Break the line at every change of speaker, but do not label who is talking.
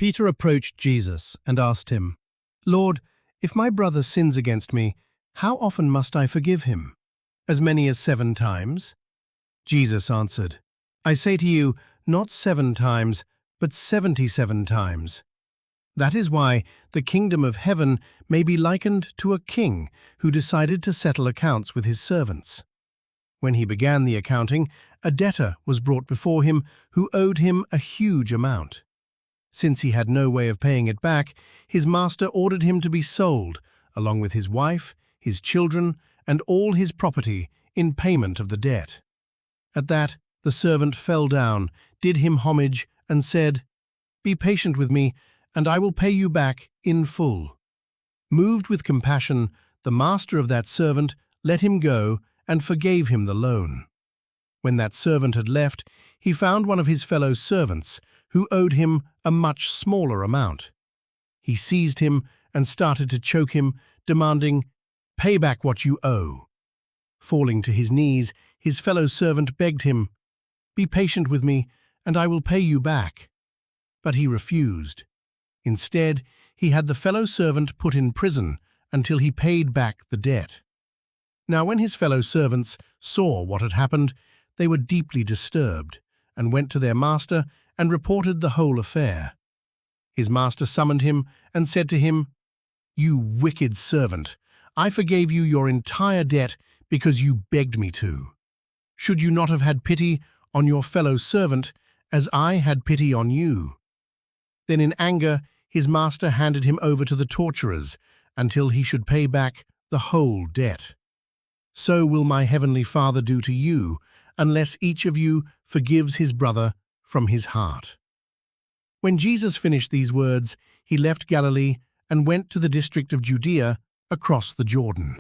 Peter approached Jesus and asked him, "Lord, if my brother sins against me, how often must I forgive him? As many as 7 times?" Jesus answered, "I say to you, not 7 times, but 77 times. That is why the kingdom of heaven may be likened to a king who decided to settle accounts with his servants. When he began the accounting, a debtor was brought before him who owed him a huge amount. Since he had no way of paying it back, his master ordered him to be sold, along with his wife, his children, and all his property, in payment of the debt. At that, the servant fell down, did him homage, and said, 'Be patient with me, and I will pay you back in full.' Moved with compassion, the master of that servant let him go and forgave him the loan. When that servant had left, he found one of his fellow servants who owed him a much smaller amount. He seized him and started to choke him, demanding, 'Pay back what you owe.' Falling to his knees, his fellow servant begged him, 'Be patient with me, and I will pay you back.' But he refused. Instead, he had the fellow servant put in prison until he paid back the debt. Now when his fellow servants saw what had happened, they were deeply disturbed, and went to their master and reported the whole affair. His master summoned him and said to him, 'You wicked servant, I forgave you your entire debt because you begged me to. Should you not have had pity on your fellow servant as I had pity on you?' Then in anger, his master handed him over to the torturers until he should pay back the whole debt. So will my heavenly Father do to you, unless each of you forgives his brother from his heart." When Jesus finished these words, he left Galilee and went to the district of Judea across the Jordan.